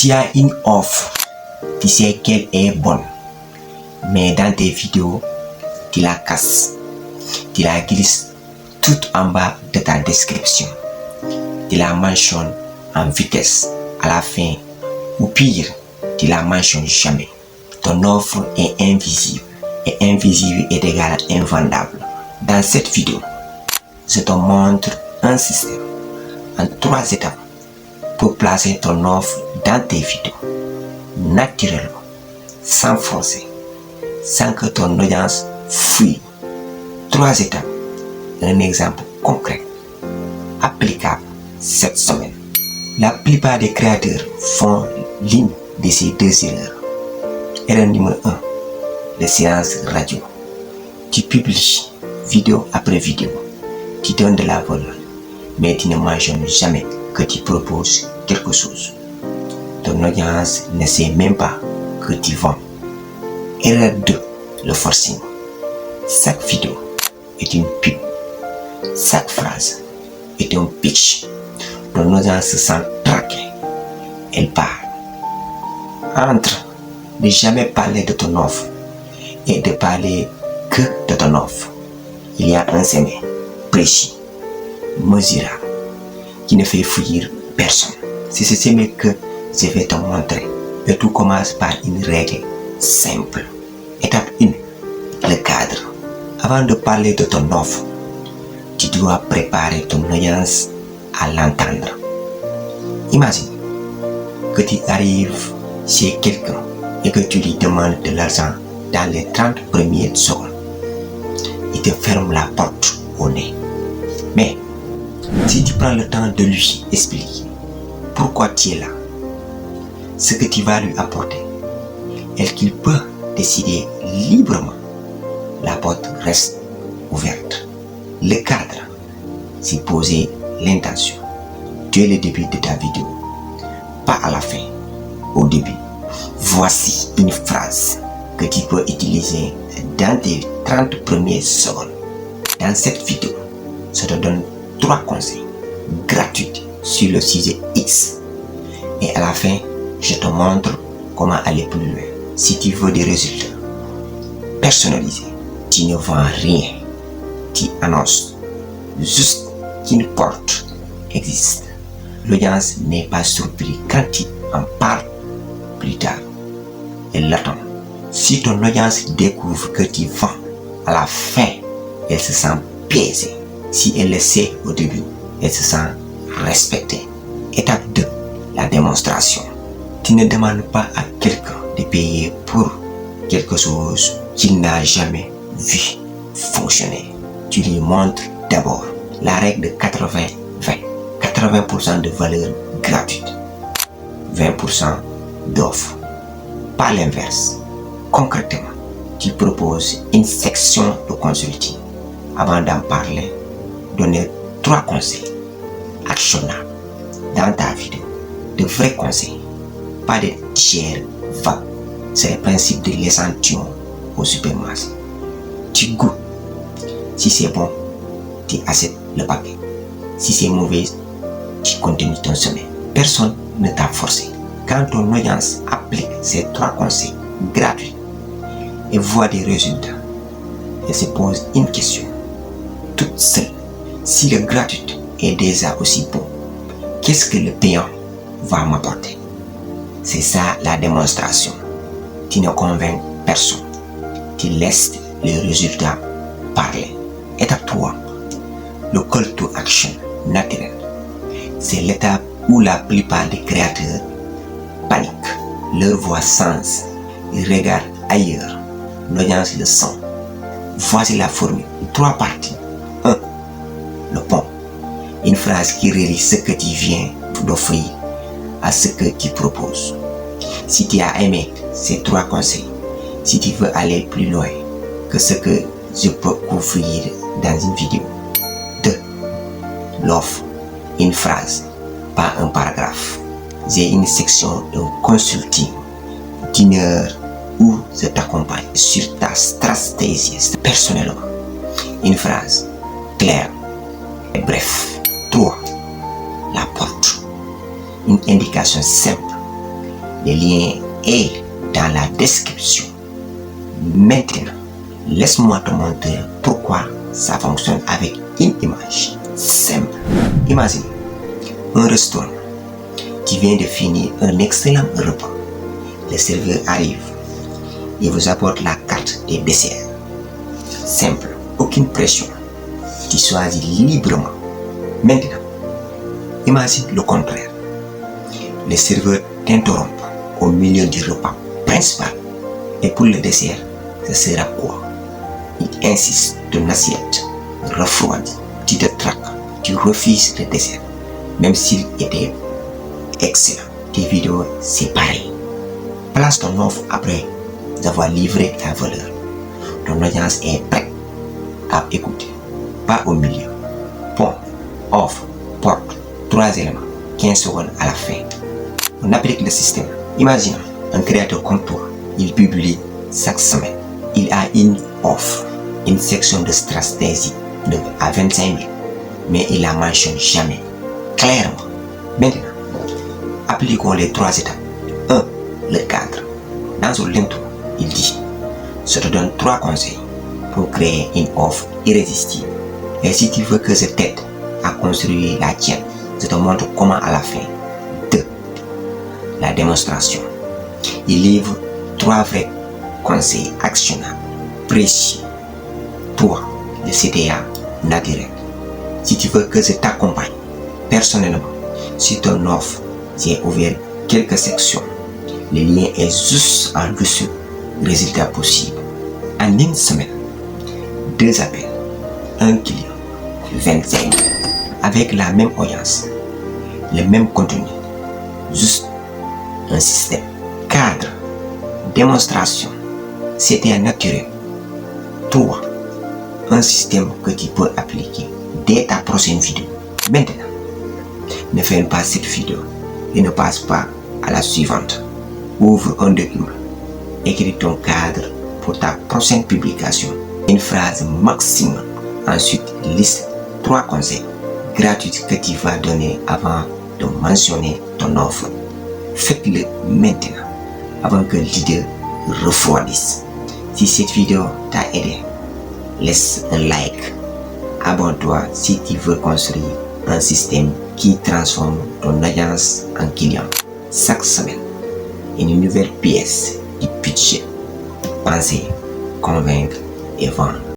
Tu as une offre, tu sais qu'elle est bonne, mais dans tes vidéos, tu la casses, tu la glisses tout en bas de ta description. Tu la mentionnes en vitesse à la fin, ou pire, tu la mentionnes jamais. Ton offre est invisible, et invisible est égal à invendable. Dans cette vidéo, je te montre un système en 3 étapes pour placer ton offre dans tes vidéos, naturellement, sans forcer, sans que ton audience fuit. 3 étapes, un exemple concret, applicable cette semaine. La plupart des créateurs font l'une de ces 2 erreurs. Erreur numéro 1, le silence radio. Tu publies vidéo après vidéo, tu donnes de la valeur, mais tu ne mentionnes jamais que tu proposes quelque chose. Ton audience ne sait même pas que tu vends. Erreur 2, le forcing. Chaque vidéo est une pub. Chaque phrase est un pitch. Ton audience se sent traquée. Elle parle. Entre ne jamais parler de ton offre et de parler que de ton offre, il y a un sommet précis, mesurable, qui ne fait fuir personne. C'est ce sommet que je vais te montrer. Et tout commence par une règle simple. Étape 1, le cadre. Avant de parler de ton offre, tu dois préparer ton audience à l'entendre. Imagine que tu arrives chez quelqu'un et que tu lui demandes de l'argent dans les 30 premières secondes. Il te ferme la porte au nez. Mais si tu prends le temps de lui expliquer pourquoi tu es là, ce que tu vas lui apporter, et qu'il peut décider librement, la porte reste ouverte. Le cadre, c'est poser l'intention dès le début de ta vidéo, pas à la fin, au début. Voici une phrase que tu peux utiliser dans tes 30 premières secondes. Dans cette vidéo, je te donne 3 conseils gratuits sur le sujet X. Et à la fin, je te montre comment aller plus loin. Si tu veux des résultats personnalisés, tu ne vends rien. Tu annonces juste qu'une porte existe. L'audience n'est pas surprise quand tu en parles plus tard. Elle l'attend. Si ton audience découvre que tu vends à la fin, elle se sent piégée. Si elle le sait au début, elle se sent respectée. Étape 2, la démonstration. Tu ne demandes pas à quelqu'un de payer pour quelque chose qu'il n'a jamais vu fonctionner. Tu lui montres d'abord la règle de 80-20. 80% de valeur gratuite, 20% d'offres. Pas l'inverse. Concrètement, tu proposes une section de consulting. Avant d'en parler, donner 3 conseils actionnables dans ta vidéo. De vrais conseils, pas de tiers vagues. C'est le principe de l'échantillon au supermarché. Tu goûtes. Si c'est bon, tu achètes le paquet. Si c'est mauvais, tu continues ton chemin. Personne ne t'a forcé. Quand ton audience applique ces 3 conseils gratuits et voit des résultats, elle se pose une question toute seule. Si le gratuit est déjà aussi bon, qu'est-ce que le payant va m'apporter? C'est ça la démonstration. Tu ne convaincs personne. Tu laisses les résultats parler. Étape 3, le call to action naturel. C'est l'étape où la plupart des créateurs paniquent. Leur voix change. Ils regardent ailleurs. L'audience le sent. Voici la formule. 3 parties. 1. Le pont. Une phrase qui relie ce que tu viens d'offrir à ce que tu proposes. Si tu as aimé ces 3 conseils, si tu veux aller plus loin que ce que je peux couvrir dans une vidéo. 2. L'offre. Une phrase, pas un paragraphe. J'ai une section de consulting d'1 heure où je t'accompagne sur ta stratégie personnellement. Une phrase claire et bref. 3. La porte. Une indication simple Le lien est dans la description. Maintenant, laisse-moi te montrer pourquoi ça fonctionne avec une image simple. Imagine un restaurant qui vient de finir un excellent repas. Le serveur arrive et vous apporte la carte des desserts. Simple, aucune pression. Tu choisis librement. Maintenant, imagine le contraire. Le serveur t'interrompt au milieu du repas principal. Et pour le dessert, ce sera quoi? Il insiste, ton assiette refroidit, tu te traques, tu refuses le dessert, même s'il était excellent. Tes vidéos, c'est pareil. Place ton offre après avoir livré ta valeur. Ton audience est prête à écouter, pas au milieu. Point, offre, porte, 3 éléments, 15 secondes à la fin. On applique le système. Imagine un créateur comme toi, il publie chaque semaine. Il a une offre, une section de stratégie de à 25 000, mais il la mentionne jamais clairement. Maintenant, appliquons les 3 étapes. 1. Le cadre. Dans son intro, il dit: je te donne 3 conseils pour créer une offre irrésistible. Et si tu veux que je t'aide à construire la tienne, je te montre comment à la fin. 2. La démonstration. Il livre 3 vrais conseils actionnables, précis. 3. Le CTA naturel. Si tu veux que je t'accompagne personnellement sur ton offre, j'ai ouvert quelques sections. Le lien est juste en dessous. Résultat possible. En une semaine, 2 appels, 1 client, 25 000. Avec la même audience, le même contenu, juste un système. Cadre, démonstration, c'était naturel. 3. Un système que tu peux appliquer dès ta prochaine vidéo. Maintenant, ne ferme pas cette vidéo et ne passe pas à la suivante. Ouvre un document. Écris ton cadre pour ta prochaine publication. Une phrase maximum. Ensuite, liste 3 conseils gratuits que tu vas donner avant de mentionner ton offre. Faites-le maintenant avant que l'idée refroidisse. Si cette vidéo t'a aidé, laisse un like. Abonne-toi si tu veux construire un système qui transforme ton audience en client. Chaque semaine, une nouvelle pièce du budget. Penser, convaincre et vendre.